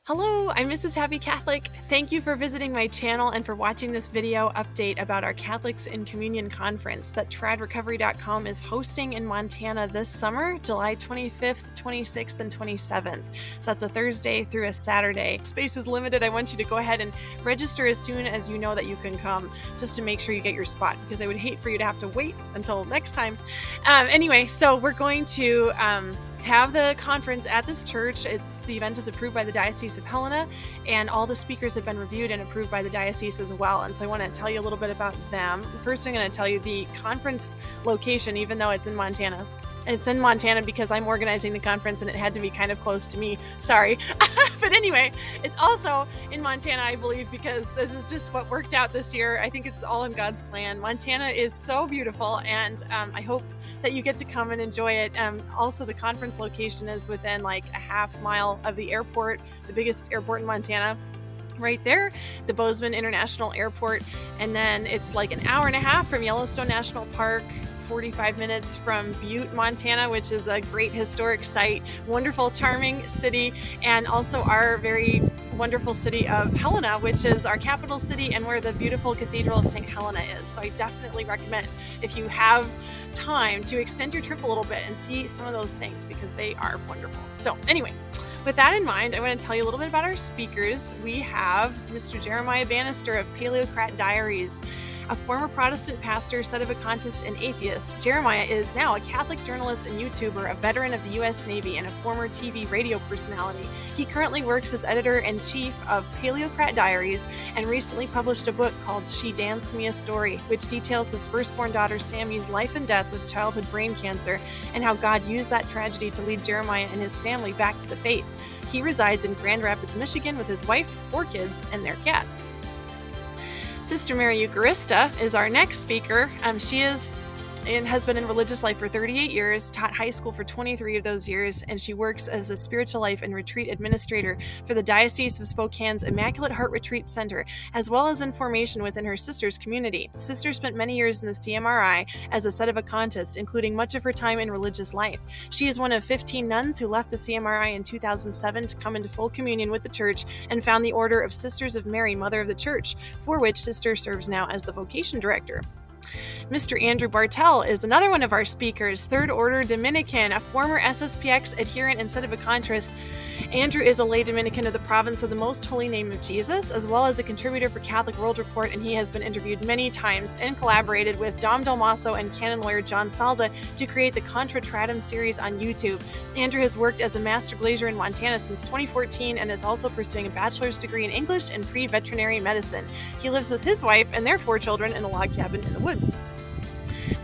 Hello, I'm Mrs. Happy Catholic. Thank you for visiting my channel and for watching this video update about our Catholics in Communion conference that TradRecovery.com is hosting in Montana this summer, July 25th, 26th, and 27th. So that's a Thursday through a Saturday. Space is limited. I want you to go ahead and register as soon as you know that you can come, just to make sure you get your spot, because I would hate for you to have to wait until next time. Anyway, so we're going to have the conference at this church. The event is approved by the Diocese of Helena, and all the speakers have been reviewed and approved by the diocese as well. And so I want to tell you a little bit about them. First, I'm going to tell you the conference location, even though it's in Montana. It's in Montana because I'm organizing the conference and it had to be kind of close to me. Sorry. But anyway, it's also in Montana, I believe, because this is just what worked out this year. I think it's all in God's plan. Montana is so beautiful, and I hope that you get to come and enjoy it. Also, the conference location is within like a half mile of the airport, the biggest airport in Montana. Right there, the Bozeman International Airport. And then it's like an hour and a half from Yellowstone National Park, 45 minutes from Butte, Montana, which is a great historic site, wonderful, charming city, and also our very wonderful city of Helena, which is our capital city and where the beautiful Cathedral of St. Helena is. So I definitely recommend, if you have time, to extend your trip a little bit and see some of those things, because they are wonderful. So anyway, with that in mind, I want to tell you a little bit about our speakers. We have Mr. Jeremiah Banister of Paleocrat Diaries. A former Protestant pastor, sedevacantist, and atheist, Jeremiah is now a Catholic journalist and YouTuber, a veteran of the U.S. Navy, and a former TV radio personality. He currently works as editor-in-chief of Paleocrat Diaries and recently published a book called She Danced Me a Story, which details his firstborn daughter Sammy's life and death with childhood brain cancer and how God used that tragedy to lead Jeremiah and his family back to the faith. He resides in Grand Rapids, Michigan with his wife, 4 kids, and their cats. Sister Mary Eucharista is our next speaker. She has been in religious life for 38 years, taught high school for 23 of those years, and she works as a spiritual life and retreat administrator for the Diocese of Spokane's Immaculate Heart Retreat Center, as well as in formation within her sister's community. Sister spent many years in the CMRI as a sedevacantist, including much of her time in religious life. She is one of 15 nuns who left the CMRI in 2007 to come into full communion with the Church and found the Order of Sisters of Mary, Mother of the Church, for which Sister serves now as the vocation director. Mr. Andrew Bartell is another one of our speakers, Third Order Dominican, a former SSPX adherent and sedevacantist. Andrew is a lay Dominican of the province of the Most Holy Name of Jesus, as well as a contributor for Catholic World Report, and he has been interviewed many times and collaborated with Dom Domaso and canon lawyer John Salza to create the Contra Tratum series on YouTube. Andrew has worked as a master glazier in Montana since 2014 and is also pursuing a bachelor's degree in English and pre-veterinary medicine. He lives with his wife and their 4 children in a log cabin in the woods.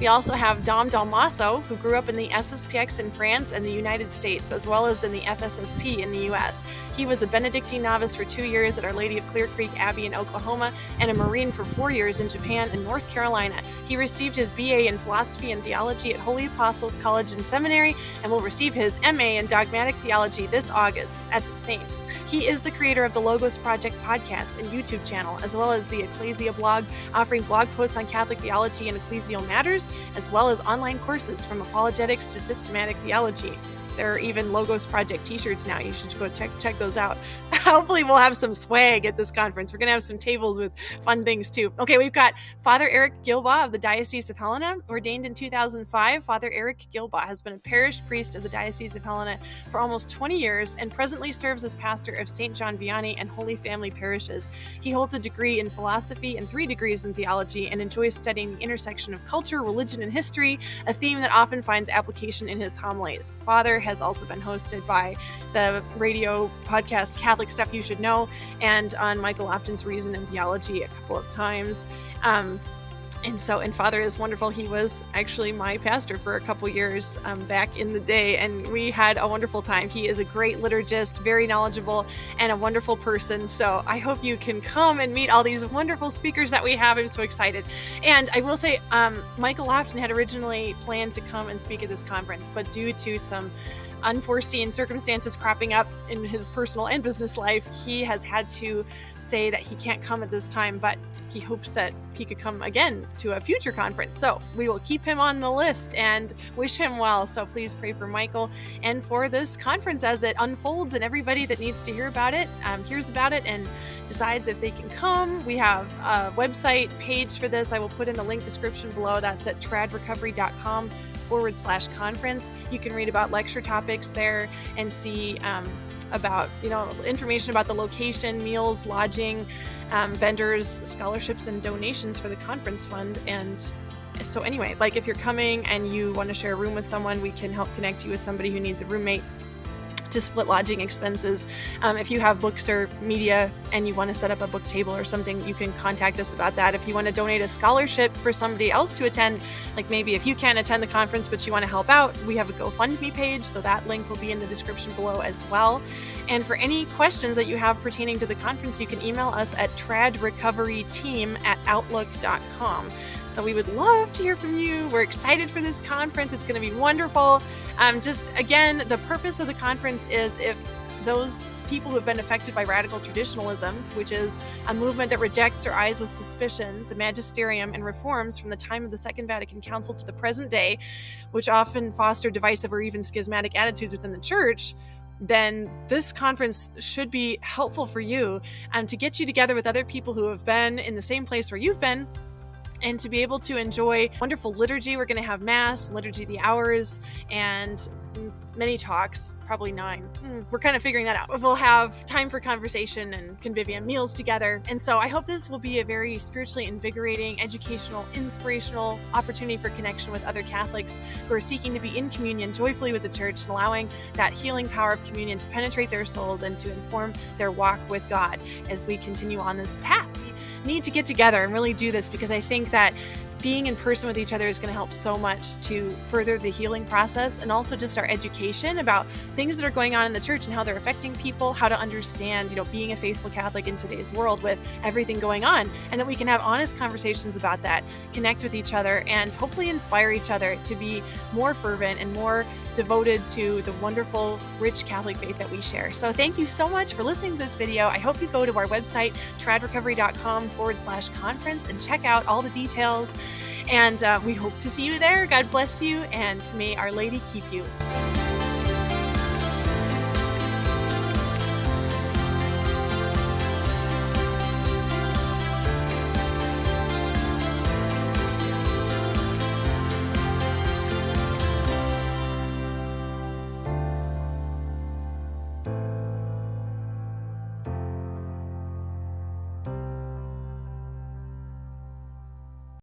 We also have Dom Domaso, who grew up in the SSPX in France and the United States, as well as in the FSSP in the U.S. He was a Benedictine novice for 2 years at Our Lady of Clear Creek Abbey in Oklahoma and a Marine for 4 years in Japan and North Carolina. He received his BA in Philosophy and Theology at Holy Apostles College and Seminary and will receive his MA in Dogmatic Theology this August at the same. He is the creator of the Logos Project podcast and YouTube channel, as well as the Ecclesia blog, offering blog posts on Catholic theology and ecclesial matters, as well as online courses from apologetics to systematic theology. There are even Logos Project t-shirts now. You should go check those out. Hopefully we'll have some swag at this conference. We're going to have some tables with fun things too. Okay, we've got Father Eric Gilba of the Diocese of Helena. Ordained in 2005, Father Eric Gilba has been a parish priest of the Diocese of Helena for almost 20 years and presently serves as pastor of St. John Vianney and Holy Family parishes. He holds a degree in philosophy and 3 degrees in theology and enjoys studying the intersection of culture, religion, and history, a theme that often finds application in his homilies. Father has also been hosted by the radio podcast Catholic Stuff You Should Know and on Michael Lofton's Reason and Theology a couple of times. And Father is wonderful. He was actually my pastor for a couple years back in the day, and we had a wonderful time. He is a great liturgist, very knowledgeable, and a wonderful person. So I hope you can come and meet all these wonderful speakers that we have. I'm so excited. And I will say, Michael Lofton had originally planned to come and speak at this conference, but due to some unforeseen circumstances cropping up in his personal and business life, he has had to say that he can't come at this time, but he hopes that he could come again to a future conference. So we will keep him on the list and wish him well. So please pray for Michael and for this conference as it unfolds, and everybody that needs to hear about it hears about it and decides if they can come. We have a website page for this. I will put in the link description below. That's at tradrecovery.com/conference. You can read about lecture topics there and see about information about the location, meals, lodging, vendors, scholarships, and donations for the conference fund. And so anyway, like if you're coming and you want to share a room with someone, we can help connect you with somebody who needs a roommate to split lodging expenses. If you have books or media and you want to set up a book table or something, you can contact us about that. If you want to donate a scholarship for somebody else to attend, like maybe if you can't attend the conference but you want to help out, we have a GoFundMe page, so that link will be in the description below as well. And for any questions that you have pertaining to the conference, you can email us at tradrecoveryteam@outlook.com. So we would love to hear from you. We're excited for this conference. It's going to be wonderful. Just again, the purpose of the conference is if those people who have been affected by radical traditionalism, which is a movement that rejects or eyes with suspicion the magisterium and reforms from the time of the Second Vatican Council to the present day, which often foster divisive or even schismatic attitudes within the church, then this conference should be helpful for you to get you together with other people who have been in the same place where you've been, and to be able to enjoy wonderful liturgy. We're going to have Mass, Liturgy of the Hours, and many talks, probably 9. We're kind of figuring that out. We'll have time for conversation and convivium, meals together. And so I hope this will be a very spiritually invigorating, educational, inspirational opportunity for connection with other Catholics who are seeking to be in communion joyfully with the Church and allowing that healing power of communion to penetrate their souls and to inform their walk with God as we continue on this path. We need to get together and really do this, because I think that being in person with each other is going to help so much to further the healing process, and also just our education about things that are going on in the church and how they're affecting people, how to understand, being a faithful Catholic in today's world with everything going on, and that we can have honest conversations about that, connect with each other, and hopefully inspire each other to be more fervent and more devoted to the wonderful, rich Catholic faith that we share. So thank you so much for listening to this video. I hope you go to our website, tradrecovery.com/conference, and check out all the details. And we hope to see you there. God bless you, and may Our Lady keep you.